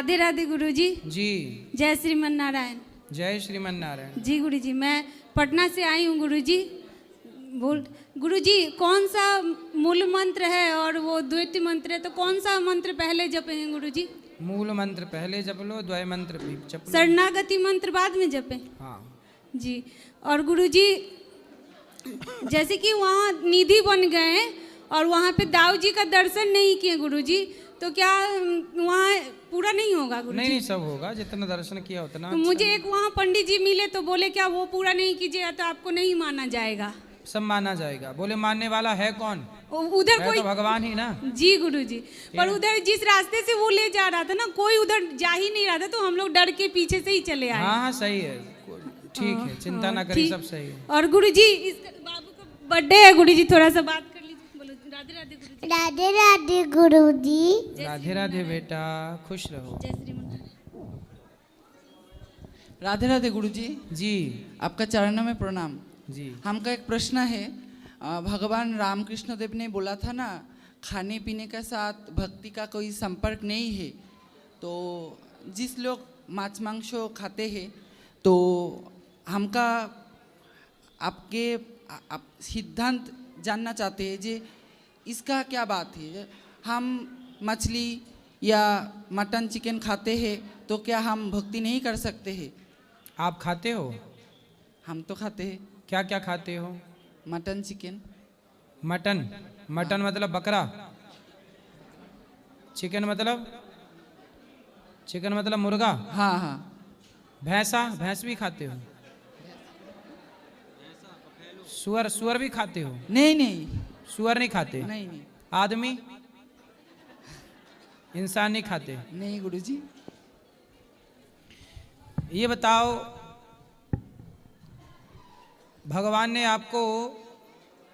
राधे राधे गुरुजी। जी जय श्रीमन नारायण। जय श्रीमन नारायण। जी गुरुजी, मैं पटना से आई हूँ गुरुजी। बोल गुरुजी, कौन सा मूल मंत्र है और वो द्वितीय मंत्र है, तो कौन सा मंत्र पहले जपेंगे गुरुजी? मूल मंत्र पहले जप लो, द्वय मंत्र भी जप लो। शरणागति मंत्र बाद में जपें? हाँ जी। और गुरुजी, जैसे कि वहाँ निधि बन गए हैं और वहाँ पे दाऊ जी का दर्शन नहीं किए गुरुजी, तो क्या वहाँ पूरा नहीं होगा गुरुजी? नहीं, सब होगा, जितना दर्शन किया उतना तो अच्छा। मुझे एक वहाँ पंडित जी मिले तो बोले क्या वो पूरा नहीं कीजिएगा तो आपको नहीं माना जाएगा? सब माना जाएगा। बोले मानने वाला है कौन? उधर है कोई तो भगवान ही ना। जी गुरुजी, पर उधर जिस रास्ते से वो ले जा रहा था ना, कोई उधर जा ही नहीं रहा था, तो हम लोग डर के पीछे से ही चले आए। हाँ हाँ सही है, ठीक है, चिंता ना करिए, सब सही है। और गुरुजी, इस बाबू का बर्थडे है गुरुजी, थोड़ा सा बात कर लीजिए। बोलो राधे राधे गुरुजी। राधे राधे गुरुजी। राधे राधे बेटा, खुश रहो। जय श्रीमन। राधे राधे गुरुजी। जी आपका चरणों में प्रणाम। जी। हमका एक प्रश्न है। भगवान रामकृष्ण देव ने बोला था ना, खाने पीने के साथ भक्ति का कोई संपर्क नहीं है। तो जिस लोग मांस मांस खाते हैं, तो हमका आपके आप सिद्धांत जानना चाहते हैं जे इसका क्या बात है। हम मछली या मटन चिकन खाते हैं तो क्या हम भक्ति नहीं कर सकते हैं? आप खाते हो? हम तो खाते हैं। क्या क्या खाते हो? Mutton chicken. मटन? मटन मतलब बकरा? चिकन मतलब मुर्गा? हाँ हाँ। भैंस भी खाते हो? सुअर भी खाते हो? नहीं नहीं सुअर नहीं खाते? नहीं नहीं आदमी इंसान नहीं खाते? नहीं गुरुजी। ये बताओ, भगवान ने आपको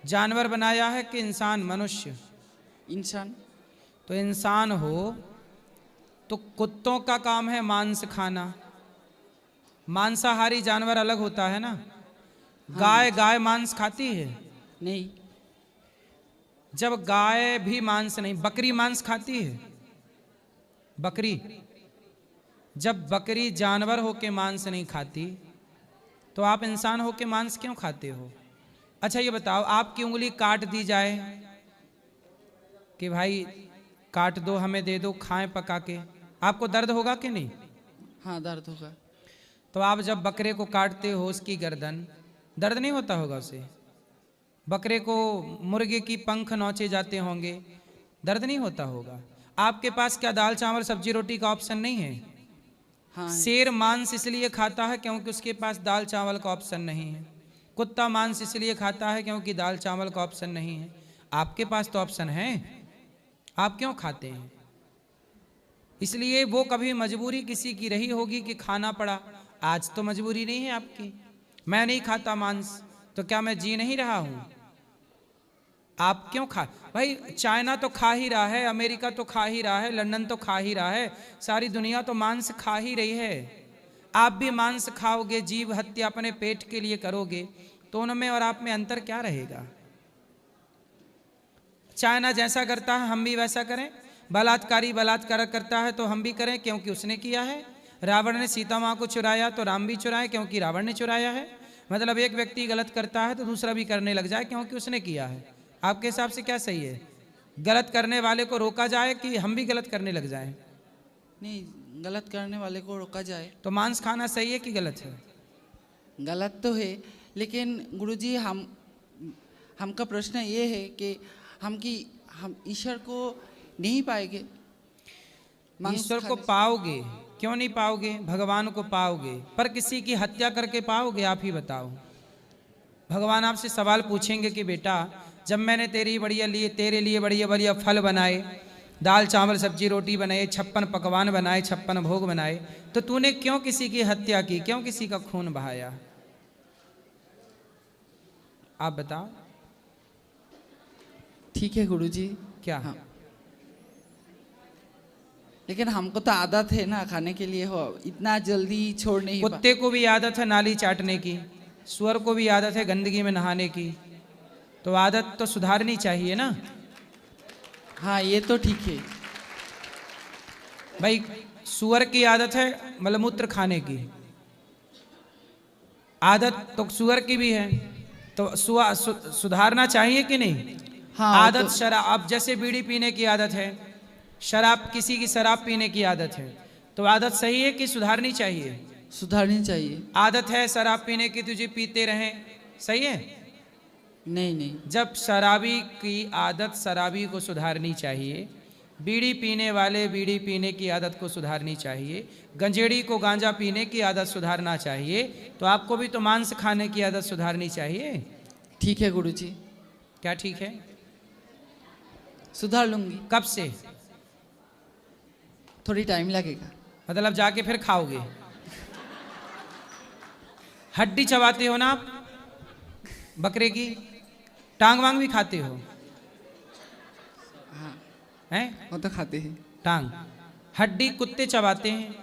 जानवर बनाया है कि इंसान, मनुष्य? इंसान। तो इंसान हो तो कुत्तों का काम है मांस खाना। मांसाहारी जानवर अलग होता है ना। हाँ। गाय मांस खाती है? नहीं। जब गाय भी मांस नहीं, बकरी मांस खाती है? बकरी, जब बकरी जानवर होके मांस नहीं खाती, तो आप इंसान होके मांस क्यों खाते हो? अच्छा ये बताओ, आपकी उंगली काट दी जाए कि भाई काट दो, हमें दे दो, खाएं पका के, आपको दर्द होगा कि नहीं? हाँ दर्द होगा। तो आप जब बकरे को काटते हो उसकी गर्दन, दर्द नहीं होता होगा उसे? बकरे को, मुर्गे की पंख नोचे जाते होंगे, दर्द नहीं होता होगा? आपके पास क्या दाल चावल सब्जी रोटी का ऑप्शन नहीं है? हाँ। शेर मांस इसलिए खाता है क्योंकि उसके पास दाल चावल का ऑप्शन नहीं है। कुत्ता मांस इसलिए खाता है क्योंकि दाल चावल का ऑप्शन नहीं है। आपके पास तो ऑप्शन है, आप क्यों खाते हैं? इसलिए वो कभी मजबूरी किसी की रही होगी कि खाना पड़ा। आज तो मजबूरी नहीं है आपकी। मैं नहीं खाता मांस, तो क्या मैं जी नहीं रहा हूं? आप क्यों खा? भाई चाइना तो खा ही रहा है, अमेरिका तो खा ही रहा है, लंदन तो खा ही रहा है, सारी दुनिया तो मांस खा ही रही है। आप भी मांस खाओगे, जीव हत्या अपने पेट के लिए करोगे, तो उनमें और आप में अंतर क्या रहेगा? चाइना जैसा करता है हम भी वैसा करें। बलात्कारी बलात्कार करता है तो हम भी करें क्योंकि उसने किया है। रावण ने सीता माँ को चुराया तो राम भी चुराए क्योंकि रावण ने चुराया है। मतलब एक व्यक्ति गलत करता है तो दूसरा भी करने लग जाए क्योंकि उसने किया है। आपके हिसाब से क्या सही है? गलत करने वाले को रोका जाए कि हम भी गलत करने लग जाएं? नहीं, गलत करने वाले को रोका जाए। तो मांस खाना सही है कि गलत है? गलत तो है, लेकिन गुरुजी हमका प्रश्न ये है कि हम ईश्वर को नहीं पाएंगे। ईश्वर को पाओगे, क्यों नहीं पाओगे? भगवान को पाओगे, पर किसी की हत्या करके पाओगे? आप ही बताओ। भगवान आपसे सवाल पूछेंगे कि बेटा, जब मैंने तेरे लिए बढ़िया बढ़िया फल बनाए, दाल चावल सब्जी रोटी बनाए, 56 पकवान बनाए, 56 भोग बनाए, तो तूने क्यों किसी की हत्या की? क्यों किसी का खून बहाया? आप बताओ। ठीक है गुरुजी। क्या? हाँ। लेकिन हमको तो आदत है ना खाने के लिए, हो इतना जल्दी छोड़ नहीं। कुत्ते को भी आदत है नाली चाटने की, सुअर को भी आदत है गंदगी में नहाने की, तो आदत तो सुधारनी चाहिए ना। हाँ ये तो ठीक है भाई सुअर की आदत है मलमूत्र खाने की, आदत तो सुअर की भी है, तो सुधारना चाहिए कि नहीं? हाँ, आदत तो, शराब, अब जैसे बीड़ी पीने की आदत है, शराब, किसी की शराब पीने की आदत है, तो आदत सही है कि सुधारनी चाहिए? सुधारनी चाहिए। आदत है शराब पीने की, तुझे पीते रहें, सही है? नहीं नहीं, जब शराबी की आदत शराबी को सुधारनी चाहिए, बीड़ी पीने वाले बीड़ी पीने की आदत को सुधारनी चाहिए, गंजेड़ी को गांजा पीने की आदत सुधारना चाहिए, तो आपको भी तो मांस खाने की आदत सुधारनी चाहिए। ठीक है गुरुजी, क्या ठीक है? सुधार लूंगी। कब से? थोड़ी टाइम लगेगा। मतलब जाके फिर खाओगे? हड्डी चबाते हो ना आप बकरे की? टांग वांग भी खाते हो? हाँ, हैं? वो तो खाते हैं। टांग, हड्डी कुत्ते चबाते हैं।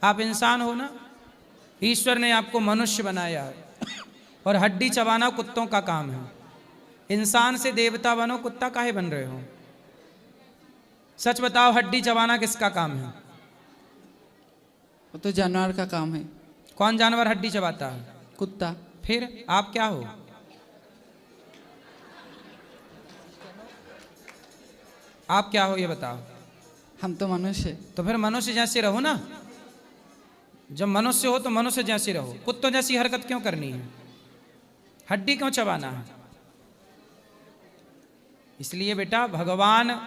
आप इंसान हो ना, ईश्वर ने आपको मनुष्य बनाया है और हड्डी चबाना कुत्तों का काम है। इंसान से देवता बनो, कुत्ता काहे बन रहे हो? सच बताओ, हड्डी चबाना किसका काम है? वो तो जानवर का काम है। कौन जानवर हड्डी चबाता है? कुत्ता। फिर आप क्या हो? आप क्या हो ये बताओ? हम तो मनुष्य। तो फिर मनुष्य जैसे रहो ना। जब मनुष्य हो तो मनुष्य जैसे रहो। कुत्तों जैसी हरकत क्यों करनी है? हड्डी क्यों चबाना है? इसलिए बेटा, भगवान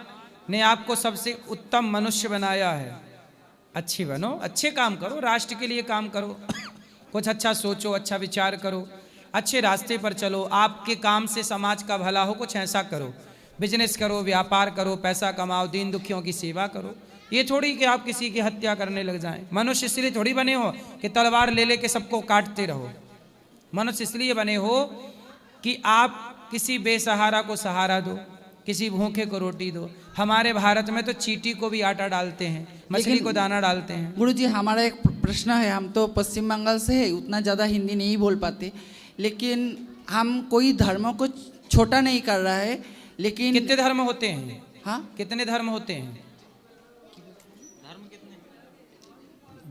ने आपको सबसे उत्तम मनुष्य बनाया है। अच्छी बनो, अच्छे काम करो, राष्ट्र के लिए काम करो, कुछ अच्छा सोचो, अच्छा विचार करो, अच्छे रास्ते पर चलो, आपके काम से समाज का भला हो, कुछ ऐसा करो, बिजनेस करो, व्यापार करो, पैसा कमाओ, दीन दुखियों की सेवा करो। ये थोड़ी कि आप किसी की हत्या करने लग जाएं। मनुष्य इसलिए थोड़ी बने हो कि तलवार ले लेके सबको काटते रहो। मनुष्य इसलिए बने हो कि आप किसी बेसहारा को सहारा दो, किसी भूखे को रोटी दो। हमारे भारत में तो चींटी को भी आटा डालते हैं, मछली को दाना डालते हैं। गुरुजी, हमारा एक प्रश्न है। हम तो पश्चिम बंगाल से है, उतना ज़्यादा हिंदी नहीं बोल पाते, लेकिन हम कोई धर्म को छोटा नहीं कर रहा है, लेकिन कितने धर्म होते हैं? हाँ, कितने धर्म होते हैं?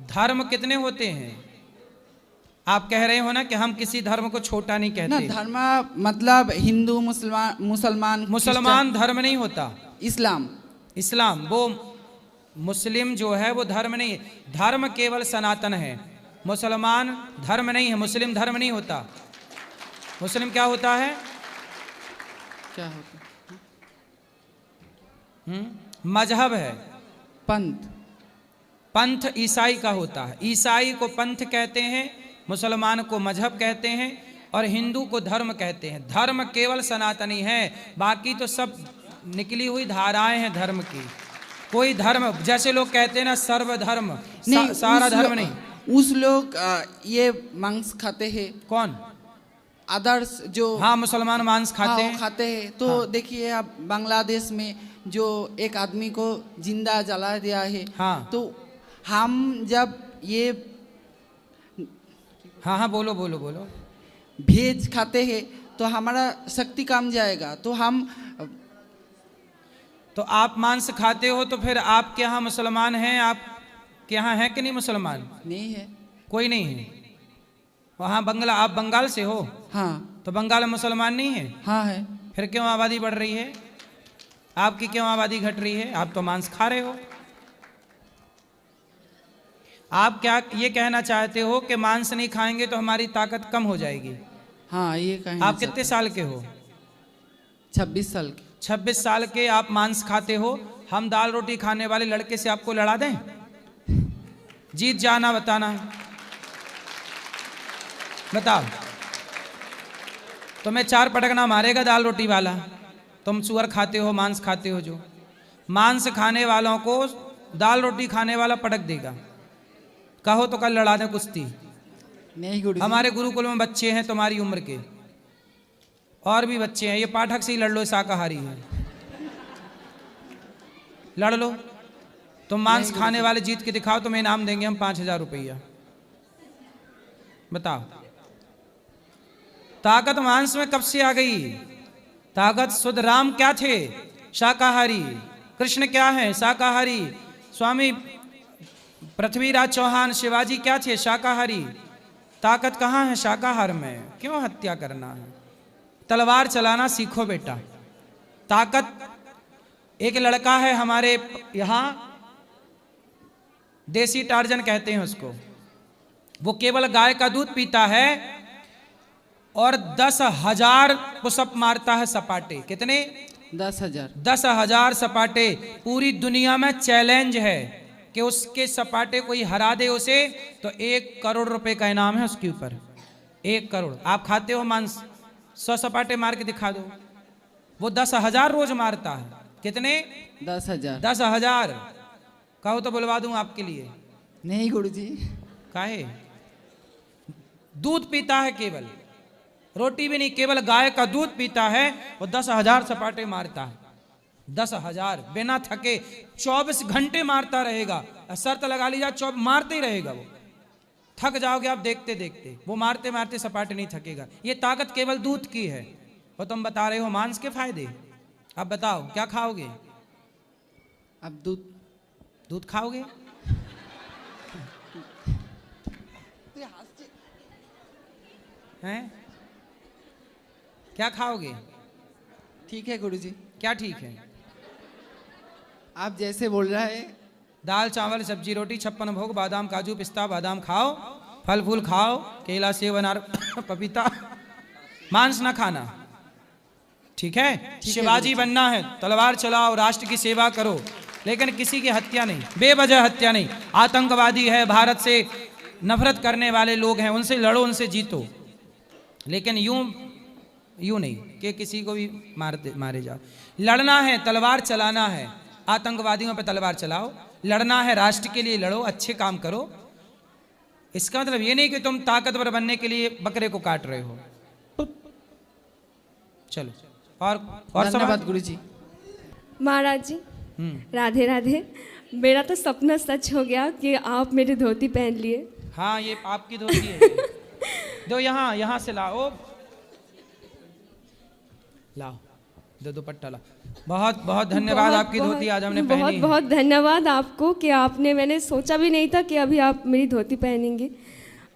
धर्म कितने होते हैं? आप कह रहे हो ना कि हम किसी धर्म को छोटा नहीं ना, कहते। धर्म मतलब हिंदू, मुसलमान मुसलमान धर्म नहीं होता। इस्लाम। इस्लाम, वो मुस्लिम जो है वो धर्म नहीं है। धर्म केवल सनातन है, मुसलमान धर्म नहीं है। मुस्लिम धर्म नहीं होता। मुस्लिम क्या होता है? क्या होता? मजहब है, पंथ। पंथ ईसाई का होता है। ईसाई को पंथ कहते हैं, मुसलमान को मजहब कहते हैं और हिंदू को धर्म कहते हैं। धर्म केवल सनातनी है, बाकी तो सब निकली हुई धाराएं हैं धर्म की। कोई धर्म, जैसे लोग कहते हैं ना सर्वधर्म, सारा धर्म नहीं। उस लोग ये मांस खाते हैं। कौन? अदर्स जो, हाँ, मुसलमान मांस खाते हैं। खाते हैं। तो हाँ। देखिए, आप बांग्लादेश में जो एक आदमी को जिंदा जला दिया है, हाँ। तो हम जब ये हाँ हाँ, बोलो बोलो बोलो। भेज खाते हैं तो हमारा शक्ति कम जाएगा। तो हम, तो आप मांस खाते हो तो फिर आपके यहाँ मुसलमान हैं? आपके यहाँ है कि नहीं मुसलमान? नहीं है। कोई नहीं है वहाँ। बंगला, आप बंगाल से हो? हाँ। तो बंगाल में मुसलमान नहीं है? हाँ है। फिर क्यों आबादी बढ़ रही है? आपकी क्यों आबादी घट रही है? आप तो मांस खा रहे हो। आप क्या ये कहना चाहते हो कि मांस नहीं खाएंगे तो हमारी ताकत कम हो जाएगी? हाँ, ये कहें। आप कितने साल के हो? 26 साल के। 26 साल के आप मांस खाते हो। हम दाल रोटी खाने वाले लड़के से आपको लड़ा दें? जीत जाना, बताना, बताओ। तुम्हें 4 पटकना मारेगा दाल रोटी वाला। तुम सुअर खाते हो, मांस खाते हो। जो मांस खाने वालों को दाल रोटी खाने वाला पटक देगा। कहो तो कल लड़ा दें कुश्ती। नहीं गुरु, हमारे गुरुकुल में बच्चे हैं तुम्हारी उम्र के, और भी बच्चे हैं। ये पाठक से ही लड़ लो, शाकाहारी है, लड़ लो। तुम मांस खाने वाले जीत के दिखाओ, तुम्हें इनाम देंगे हम 5000 रुपया। बताओ, ताकत मांस में कब से आ गई? ताकत शुद्ध राम क्या थे? शाकाहारी। कृष्ण क्या है? शाकाहारी। स्वामी पृथ्वीराज चौहान शिवाजी क्या थे? शाकाहारी। ताकत कहाँ है शाकाहार में? क्यों हत्या करना है? तलवार चलाना सीखो बेटा। ताकत, एक लड़का है हमारे यहाँ, देसी टार्जन कहते हैं उसको, वो केवल गाय का दूध पीता है और 10,000 पुशअप मारता है सपाटे। कितने? 10,000। 10,000 सपाटे। पूरी दुनिया में चैलेंज है कि उसके सपाटे कोई हरा दे उसे तो 1 करोड़ रुपए का इनाम है उसके ऊपर। 1 करोड़। आप खाते हो मांस? 100 सपाटे मार के दिखा दो। वो 10,000 रोज मारता है। कितने? 10,000। 10,000। कहो तो बुलवा दूं आपके लिए। नहीं गुरुजी। काहे? दूध पीता है केवल, रोटी भी नहीं, केवल गाय का दूध पीता है। वो 10,000 सपाटे मारता है। 10,000 बिना थके 24 घंटे मारता रहेगा। शर्त लगा लीजिए 24 मारते ही रहेगा। वो थक जाओगे आप देखते देखते। वो मारते मारते सपाटे नहीं थकेगा। ये ताकत केवल दूध की है। और तुम बता रहे हो मांस के फायदे। अब बताओ क्या खाओगे? अब दूध खाओगे? हैं? क्या खाओगे? ठीक है गुरुजी। क्या ठीक है? आप जैसे बोल रहा है। दाल चावल सब्जी रोटी 56 भोग बादाम काजू पिस्ता बादाम खाओ, फल फूल खाओ, केला सेब अनार पपीता, मांस ना खाना। ठीक है? शिवाजी बनना है, तलवार चलाओ, राष्ट्र की सेवा करो, लेकिन किसी की हत्या नहीं, बेवजह हत्या नहीं। आतंकवादी है, भारत से नफरत करने वाले लोग हैं, उनसे लड़ो, उनसे जीतो, लेकिन यूं नहीं कि किसी को भी मारे जाओ। लड़ना है, तलवार चलाना है, आतंकवादियों पे तलवार चलाओ। लड़ना है, राष्ट्र के लिए लड़ो, अच्छे काम करो। इसका मतलब ये नहीं कि तुम ताकतवर बनने के लिए बकरे को काट रहे हो। चलो और धन्यवाद गुरुजी। महाराज जी राधे राधे। मेरा तो सपना सच हो गया कि आप मेरी धोती पहन लिए। हाँ, ये आपकी धोती है। दो यहाँ से लाओ, दो दुपट्टा लाओ। बहुत बहुत धन्यवाद। आपकी धोती आज हमने पहनी। बहुत बहुत धन्यवाद आपको कि आपने, मैंने सोचा भी नहीं था कि अभी आप मेरी धोती पहनेंगे।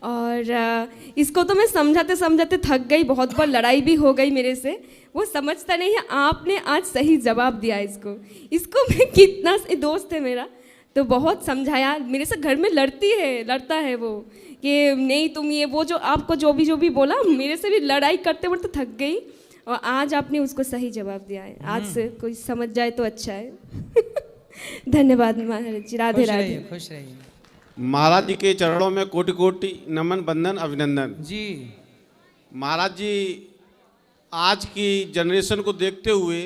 और इसको तो मैं समझाते समझाते थक गई, बहुत बार लड़ाई भी हो गई मेरे से। वो समझता नहीं है, आपने आज सही जवाब दिया इसको मैं कितना दोस्त है मेरा, तो बहुत समझाया। मेरे से घर में लड़ता है वो कि नहीं तुम ये वो जो आपको जो भी बोला, मेरे से भी लड़ाई करते वक्त थक गई। और आज आपने उसको सही जवाब दिया है। आज से कोई समझ जाए तो अच्छा है। धन्यवाद महाराज जी। राधे राधे। खुश रहिए। महाराज जी के चरणों में कोटि कोटि नमन बंदन अभिनंदन जी। महाराज जी, आज की जनरेशन को देखते हुए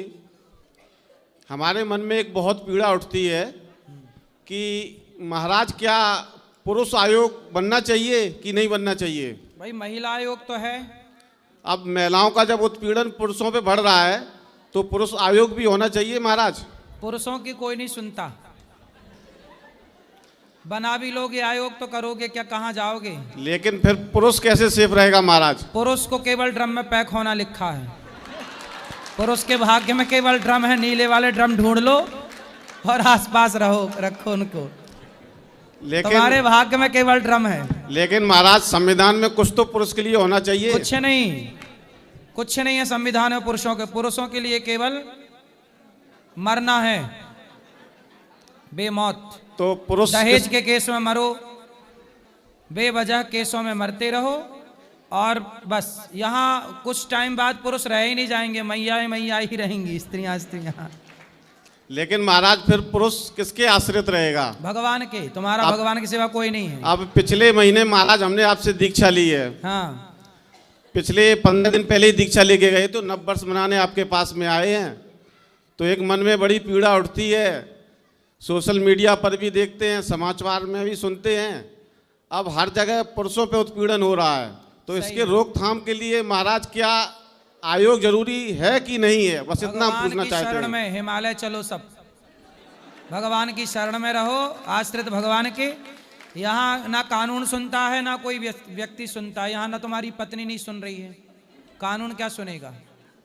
हमारे मन में एक बहुत पीड़ा उठती है कि महाराज क्या पुरुष आयोग बनना चाहिए कि नहीं बनना चाहिए? भाई महिला आयोग तो है। अब महिलाओं का जब उत्पीड़न पुरुषों पे बढ़ रहा है तो पुरुष आयोग भी होना चाहिए महाराज। पुरुषों की कोई नहीं सुनता। बना भी लोगे आयोग तो करोगे क्या? कहाँ जाओगे? लेकिन फिर पुरुष कैसे सेफ रहेगा महाराज? पुरुष को केवल ड्रम में पैक होना लिखा है। पुरुष के भाग्य में केवल ड्रम है। नीले वाले ड्रम ढूंढ लो और आसपास रखो उनको। लेकिन तुम्हारे भाग्य में केवल ड्रम है। लेकिन महाराज, संविधान में कुछ तो पुरुष के लिए होना चाहिए। कुछ नहीं है संविधान में पुरुषों के। पुरुषों के लिए केवल मरना है, बेमौत। तो पुरुष दहेज के केस में मरो, बेवजह केसों में मरते रहो, और बस यहाँ कुछ टाइम बाद पुरुष रह ही नहीं जाएंगे, मैया ही रहेंगी, स्त्रियां। लेकिन महाराज, फिर पुरुष किसके आश्रित रहेगा? भगवान के। तुम्हारा भगवान की सिवा कोई नहीं है। अब पिछले महीने महाराज हमने आपसे दीक्षा ली है। हाँ, पिछले 15 दिन पहले ही दीक्षा लेके गए, तो नव वर्ष मनाने आपके पास में आए हैं। तो एक मन में बड़ी पीड़ा उठती है। सोशल मीडिया पर भी देखते हैं, समाचार में भी सुनते हैं, अब हर जगह पुरुषों पे उत्पीड़न हो रहा है। तो इसके रोकथाम के लिए महाराज क्या आयोग जरूरी है कि नहीं है? बस इतना पूछना चाहते हैं। शरण में हिमालय चलो सब, भगवान की शरण में रहो, आश्रित भगवान के। यहाँ ना कानून सुनता है, ना कोई व्यक्ति सुनता है। यहाँ ना तुम्हारी पत्नी नहीं सुन रही है, कानून क्या सुनेगा?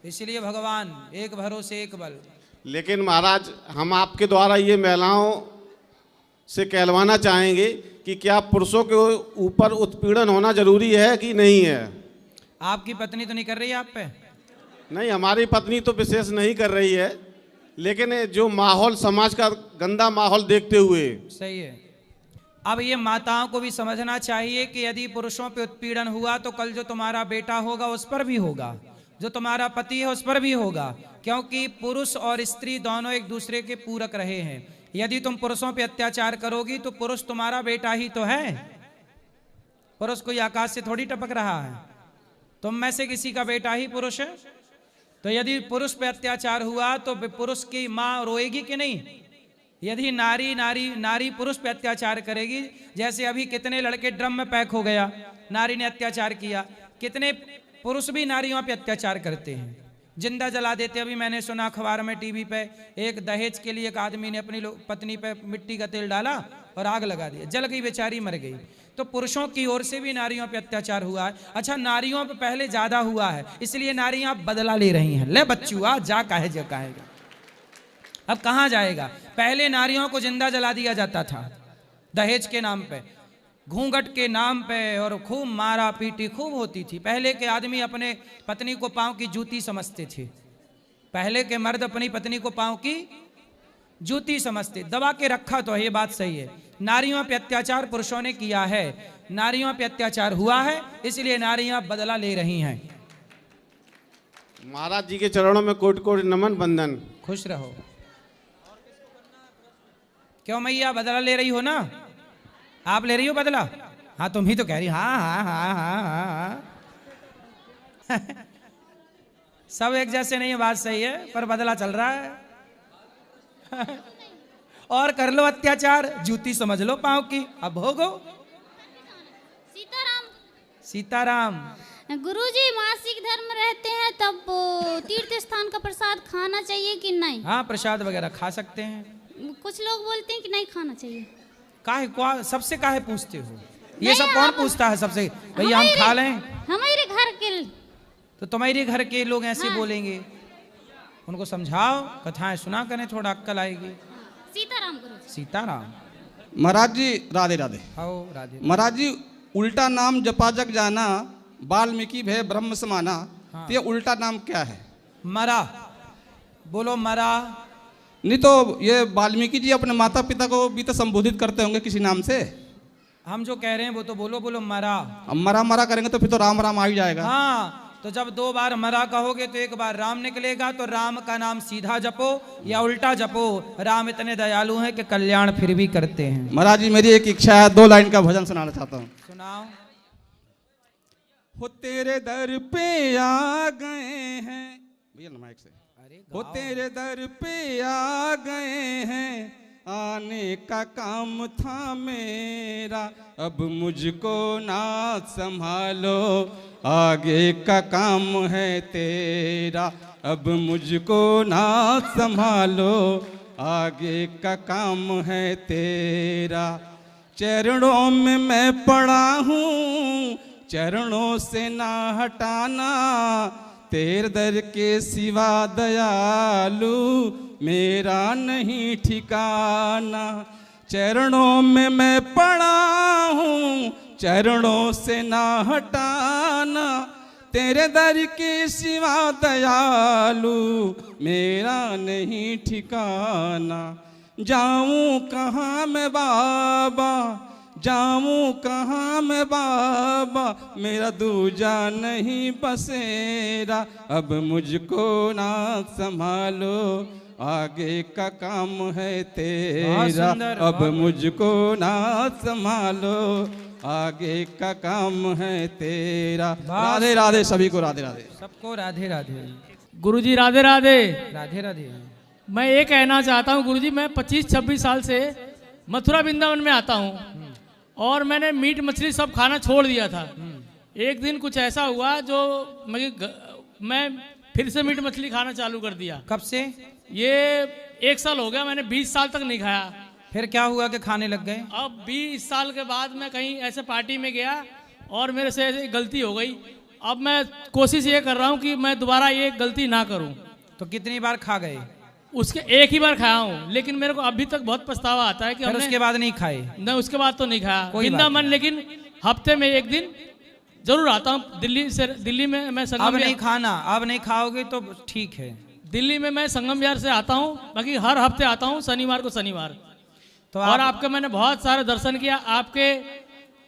इसलिए भगवान, एक भरोसे एक बल। लेकिन महाराज, हम आपके द्वारा ये महिलाओं से कहलवाना चाहेंगे कि क्या पुरुषों के ऊपर उत्पीड़न होना जरूरी है कि नहीं है? आपकी पत्नी तो नहीं कर रही है आप पे? नहीं, हमारी पत्नी तो विशेष नहीं कर रही है, लेकिन जो माहौल, समाज का गंदा माहौल देखते हुए। सही है। अब ये माताओं को भी समझना चाहिए कि यदि पुरुषों पे उत्पीड़न हुआ तो कल जो तुम्हारा बेटा होगा उस पर भी होगा, जो तुम्हारा पति है उस पर भी होगा, क्योंकि पुरुष और स्त्री दोनों एक दूसरे के पूरक रहे हैं। यदि तुम पुरुषों पे अत्याचार करोगी तो पुरुष तुम्हारा बेटा ही तो है, पुरुष कोई आकाश से थोड़ी टपक रहा है, तुम में से किसी का बेटा ही पुरुष है। तो यदि पुरुष पे अत्याचार हुआ तो पुरुष की माँ रोएगी कि नहीं? यदि नारी पुरुष पे अत्याचार करेगी, जैसे अभी कितने लड़के ड्रम में पैक हो गया, नारी ने अत्याचार किया, कितने पुरुष भी नारियों पे अत्याचार करते हैं, जिंदा जला देते। अभी मैंने सुना अखबार में, टीवी पे, एक दहेज के लिए एक आदमी ने अपनी पत्नी पे मिट्टी का तेल डाला और आग लगा दिया, जल गई, बेचारी मर गई। तो पुरुषों की ओर से भी नारियों पे अत्याचार हुआ है। अच्छा, नारियों पे पहले ज्यादा हुआ है, इसलिए नारियां बदला ले रही हैं। ले बच्चुआ जा कहेगा, अब कहाँ जाएगा? पहले नारियों को जिंदा जला दिया जाता था दहेज के नाम पे, घूंघट के नाम पे, और खूब मारा पीटी खूब होती थी। पहले के आदमी अपने पत्नी को पांव की जूती समझते थे, पहले के मर्द अपनी पत्नी को पांव की जूती समझते, दबा के रखा तो है, ये बात सही है। नारियों पे अत्याचार पुरुषों ने किया है, नारियों पे अत्याचार हुआ है, इसलिए नारियां बदला ले रही हैं। महाराज जी के चरणों में कोटि कोटि नमन, वंदन। खुश रहो। क्यों मैया, बदला ले रही हो ना? आप ले रही हो बदला? हाँ, तुम ही तो कह रही। हाँ हाँ हाँ हाँ हाँ हाँ। सब एक जैसे नहीं है, बात सही है, पर बदला चल रहा है। और कर लो अत्याचार, जूती समझ लो पांव की, अब भोगो। सीताराम। सीताराम। गुरुजी, मासिक धर्म रहते हैं तब तीर्थ स्थान का प्रसाद खाना चाहिए कि नहीं? हाँ, प्रसाद वगैरह खा सकते हैं। कुछ लोग बोलते हैं कि नहीं खाना चाहिए। काहे सबसे काहे पूछते हो? ये सब कौन पूछता है सबसे? भैया हम खा लें? हमारे घर के तो तुम्हारे घर के लोग ऐसे बोलेंगे, उनको समझाओ, कथाएं सुना करें, थोड़ा अक्कल आएगी। सीताराम गुरुजी। सीताराम। महाराज जी राधे राधे। आओ राधे। महाराज जी, उल्टा नाम जपा जग जाना, वाल्मीकि भय ब्रह्म समाना। तो ये उल्टा नाम क्या है? मरा। बोलो मरा। नहीं तो ये वाल्मीकि जी अपने माता पिता को भी तो संबोधित करते होंगे किसी नाम से। हम जो कह रहे हैं वो तो बोलो मरा। अब मरा मरा करेंगे तो फिर तो राम राम आ ही जाएगा। हाँ, तो जब 2 बार मरा कहोगे तो 1 बार राम निकलेगा, तो राम का नाम सीधा जपो या उल्टा जपो। राम इतने दयालु हैं कि कल्याण फिर भी करते हैं। महाराज जी, मेरी एक इच्छा है, 2 लाइन का भजन सुनाना चाहता हूँ। सुनाओ। हो तेरे दर पे आ गए हैं, भैया माइक से। हो तेरे दर पे आ गए हैं, आने का काम था मेरा, अब मुझको ना संभालो, आगे का काम है तेरा, अब मुझको ना संभालो, आगे का काम है तेरा। चरणों में मैं पड़ा हूँ, चरणों से ना हटाना, तेरे दर के सिवा दयालु मेरा नहीं ठिकाना। चरणों में मैं पड़ा हूँ, चरणों से ना हटाना, तेरे दर के सिवा दयालु मेरा नहीं ठिकाना। जाऊँ कहाँ मैं बाबा, जाऊँ कहाँ मैं बाबा, मेरा दूजा नहीं बसेरा, अब मुझको ना संभालो, आगे का काम है तेरा, अब मुझको ना संभालो, आगे का काम है तेरा। राधे राधे सभी को, राधे राधे सबको, राधे राधे। गुरुजी राधे राधे। राधे राधे। मैं ये कहना चाहता हूँ गुरुजी, मैं 25-26 साल से मथुरा वृंदावन में आता हूँ और मैंने मीट मछली सब खाना छोड़ दिया था। एक दिन कुछ ऐसा हुआ जो मैं फिर से मीट मछली खाना चालू कर दिया। कब से? ये 1 साल हो गया, मैंने 20 साल तक नहीं खाया। फिर क्या हुआ कि खाने लग गए? अब 20 साल के बाद मैं कहीं ऐसे पार्टी में गया और मेरे से ऐसे गलती हो गई। अब मैं कोशिश ये कर रहा हूँ कि मैं दोबारा ये गलती ना करूँ। तो कितनी बार खा गए? उसके एक ही बार खाया हूँ, लेकिन मेरे को अभी तक बहुत पछतावा आता है कि फिर उसके बाद नहीं खाए? नहीं, उसके बाद तो नहीं खाया कोई बात वृंदावन, लेकिन हफ्ते में एक दिन जरूर आता हूँ। दिल्ली में मैं संगम अब नहीं खाना, अब नहीं खाओगे तो ठीक है। दिल्ली में मैं संगम विहार से आता हूँ, बाकी हर हफ्ते आता हूँ शनिवार को शनिवार। तो और आपका मैंने बहुत सारे दर्शन किया। आपके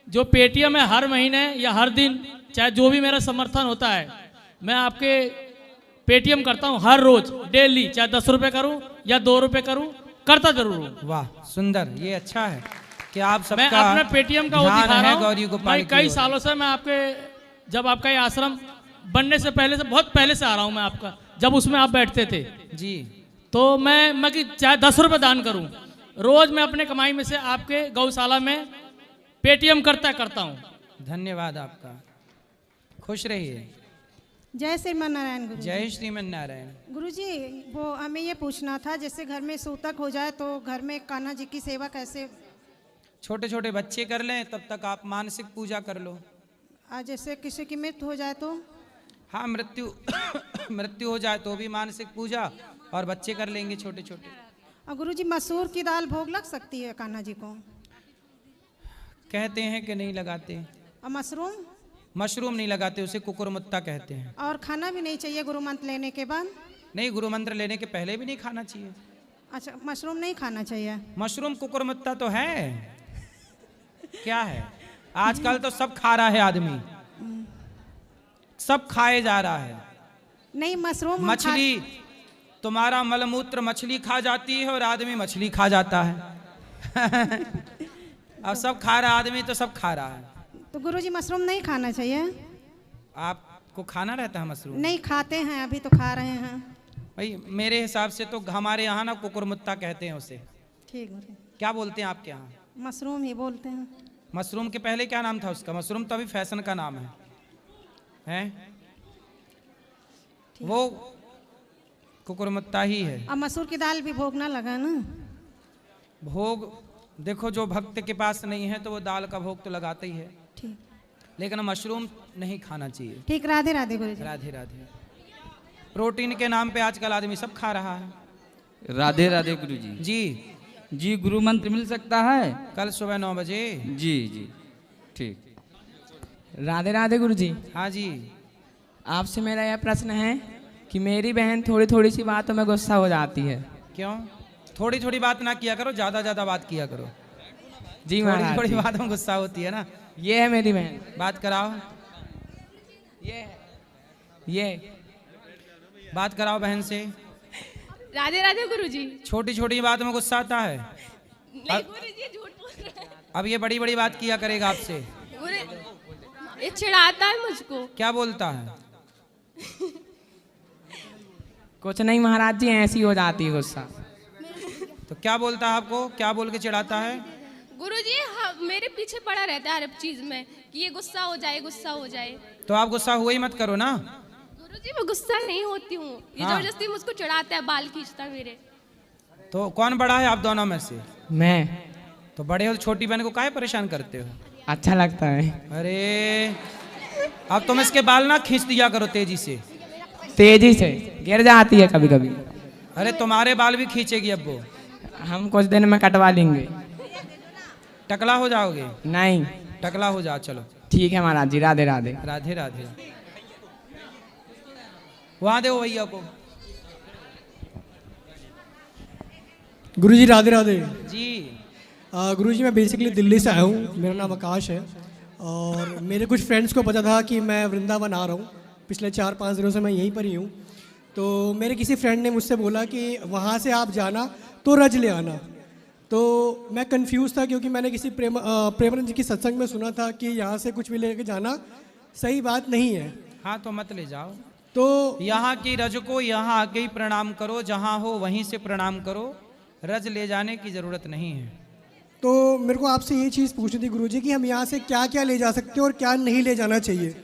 जो पेटीएम है हर महीने या हर दिन, चाहे जो भी मेरा समर्थन होता है, मैं आपके पेटीएम करता हूँ हर रोज डेली, चाहे 10 रुपये करूँ या 2 रुपये करूँ, करता जरूर हूँ। वाह सुंदर, ये अच्छा है कि आप सबका मैं अपना पेटीएम का वो ध्यान दिखा है रहा हूँ। गौरी गोपाल मैं की कई ओर। सालों से मैं आपके, जब आपका ये आश्रम बनने से पहले से, बहुत पहले से आ रहा हूँ मैं आपका, जब उसमें आप बैठते थे जी। तो मैं कि चाहे 10 रुपये दान करूं, रोज मैं अपने कमाई में से आपके गौशाला में पेटीएम करता हूं। धन्यवाद आपका, खुश रहिए। जय श्रीमान नारायण गुरु। जय श्रीमन नारायण। गुरुजी, वो हमें ये पूछना था, जैसे घर में सूतक हो जाए तो घर में कान्हा जी की सेवा कैसे? छोटे छोटे बच्चे कर लें, तब तक आप मानसिक पूजा कर लो। जैसे किसी की मृत्यु हो जाए तो? हाँ, मृत्यु हो जाए तो भी मानसिक पूजा, और बच्चे कर लेंगे छोटे छोटे। और गुरुजी, मसूर की दाल भोग लग सकती है कान्हा जी को? कहते हैं कि नहीं लगाते। और मशरूम? मशरूम नहीं लगाते, उसे कुकुरमुत्ता कहते हैं। और खाना भी नहीं चाहिए गुरु मंत्र लेने के बाद? नहीं, गुरु मंत्र लेने के पहले भी नहीं खाना चाहिए। अच्छा, मशरूम नहीं खाना चाहिए? मशरूम कुकुरमुत्ता तो है, क्या है? आजकल तो सब खा रहा है आदमी, सब खाए जा रहा है। नहीं, मशरूम मछली, तुम्हारा मलमूत्र मछली खा जाती है और आदमी मछली खा जाता है। अब सब खा रहा आदमी, तो सब खा रहा है। तो गुरुजी, मशरूम नहीं खाना चाहिए? आपको खाना रहता है मशरूम? नहीं खाते हैं, अभी तो खा रहे हैं। भाई मेरे हिसाब से तो हमारे यहाँ ना कुकुरमुत्ता कहते हैं उसे। ठीक है। क्या बोलते हैं आपके यहाँ? मशरूम ही बोलते हैं। मशरूम के पहले क्या नाम था उसका? मशरूम तो अभी फैशन का नाम है, हैं? वो कुकुरमुत्ता ही है। अब मसूर की दाल भी भोग ना लगा ना? भोग देखो, जो भक्त के पास नहीं है तो वो दाल का भोग तो लगाता ही है, ठीक। लेकिन मशरूम नहीं खाना चाहिए। ठीक, राधे राधे गुरुजी। राधे राधे। प्रोटीन के नाम पे आजकल आदमी सब खा रहा है। राधे राधे गुरुजी। जी जी, गुरु मंत्र मिल सकता है? कल सुबह 9 बजे। जी जी, ठीक। राधे राधे गुरुजी। हाँ जी। आपसे मेरा यह प्रश्न है कि मेरी बहन थोड़ी थोड़ी सी बातों में गुस्सा हो जाती है। क्यों? थोड़ी थोड़ी बात ना किया करो, ज्यादा ज्यादा बात किया करो। जी थोड़ी महाराज थोड़ी जी। बात में गुस्सा होती है ना। ये है मेरी बहन। बात कराओ, ये बात कराओ बहन से। राधे राधे गुरुजी। छोटी छोटी बात में गुस्सा आता है। नहीं गुरुजी, ये झूठ बोल रहे हैं। अब ये बड़ी बड़ी बात किया करेगा आपसे। ये चिढ़ाता है मुझको। क्या बोलता है? कुछ नहीं महाराज जी, ऐसी हो जाती है गुस्सा। तो क्या बोलता है आपको? क्या बोल के चिढ़ाता है? गुरुजी मेरे पीछे पड़ा रहता है हर चीज में कि ये गुस्सा हो जाए, गुस्सा हो जाए। तो आप गुस्सा हुआ ही मत करो ना। गुरुजी मैं गुस्सा नहीं होती हूँ, ये हाँ। जबरदस्ती मुझको चिढ़ाता है, बाल खींचता है मेरे। तो कौन बड़ा है आप दोनों में से? मैं। तो बड़े हो तो छोटी बहन को काहे परेशान करते हो? अच्छा लगता है। अरे अब तुम इसके बाल ना खींच दिया करो तेजी से। तेजी से गिर जाती है कभी कभी। अरे तुम्हारे बाल भी खींचेगी अब वो। हम कुछ दिन में कटवा लेंगे। टकला हो जाओगे? नहीं। टकला हो जाओ, चलो। ठीक है महाराज जी, राधे राधे। राधे राधे। वहां दे भैया को। गुरुजी राधे राधे जी। गुरुजी, मैं बेसिकली दिल्ली से आया हूँ, मेरा नाम आकाश है। और मेरे कुछ फ्रेंड्स को पता था कि मैं वृंदावन आ रहा हूँ, पिछले 4-5 दिनों से मैं यहीं पर ही हूँ। तो मेरे किसी फ्रेंड ने मुझसे बोला कि वहाँ से आप जाना तो रज ले आना। तो मैं कंफ्यूज था, क्योंकि मैंने किसी प्रेमानंद जी की सत्संग में सुना था कि यहाँ से कुछ भी लेके जाना सही बात नहीं है। हाँ, तो मत ले जाओ। तो यहाँ की रज को यहाँ आके ही प्रणाम करो, जहाँ हो वहीं से प्रणाम करो, रज ले जाने की जरूरत नहीं है। तो मेरे को आपसे ये चीज़ पूछनी थी गुरुजी कि हम यहाँ से क्या क्या ले जा सकते हैं और क्या नहीं ले जाना चाहिए।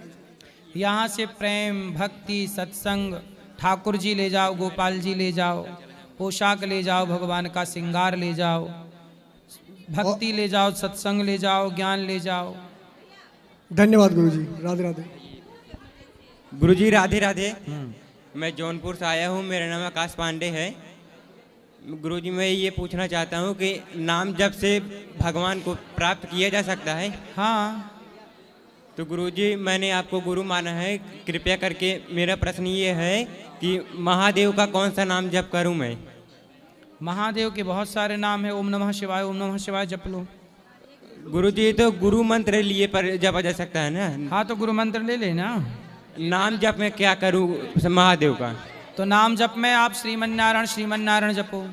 यहाँ से प्रेम, भक्ति, सत्संग, ठाकुर जी ले जाओ, गोपाल जी ले जाओ, पोशाक ले जाओ, भगवान का श्रृंगार ले जाओ, भक्ति ले जाओ, सत्संग ले जाओ, ज्ञान ले जाओ। धन्यवाद गुरुजी, राधे राधे। गुरुजी राधे राधे। मैं जौनपुर से आया हूँ, मेरा नाम आकाश पांडे है। गुरुजी मैं ये पूछना चाहता हूँ कि नाम जप से भगवान को प्राप्त किया जा सकता है? हाँ। तो गुरुजी मैंने आपको गुरु माना है, कृपया करके मेरा प्रश्न ये है कि महादेव का कौन सा नाम जप करूँ मैं? महादेव के बहुत सारे नाम है। ओम नमः शिवाय जप लो। गुरुजी तो गुरु मंत्र लिए पर जपा जा सकता है ना? हाँ तो गुरु मंत्र ले लेना। नाम जप में क्या करूँ महादेव का? तो नाम जप में आप श्रीमन नारायण जपो।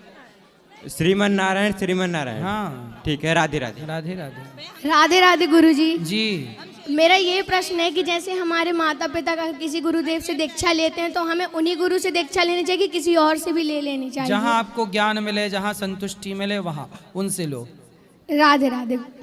श्रीमन नारायण। हाँ ठीक है, राधे राधे। राधे राधे। राधे राधे गुरुजी। जी मेरा ये प्रश्न है कि जैसे हमारे माता पिता का किसी गुरुदेव से दीक्षा लेते हैं तो हमें उन्हीं गुरु से दीक्षा लेनी चाहिए कि किसी और से भी ले लेनी चाहिए? जहाँ आपको ज्ञान मिले, जहाँ संतुष्टि मिले वहाँ उनसे लो। राधे राधे।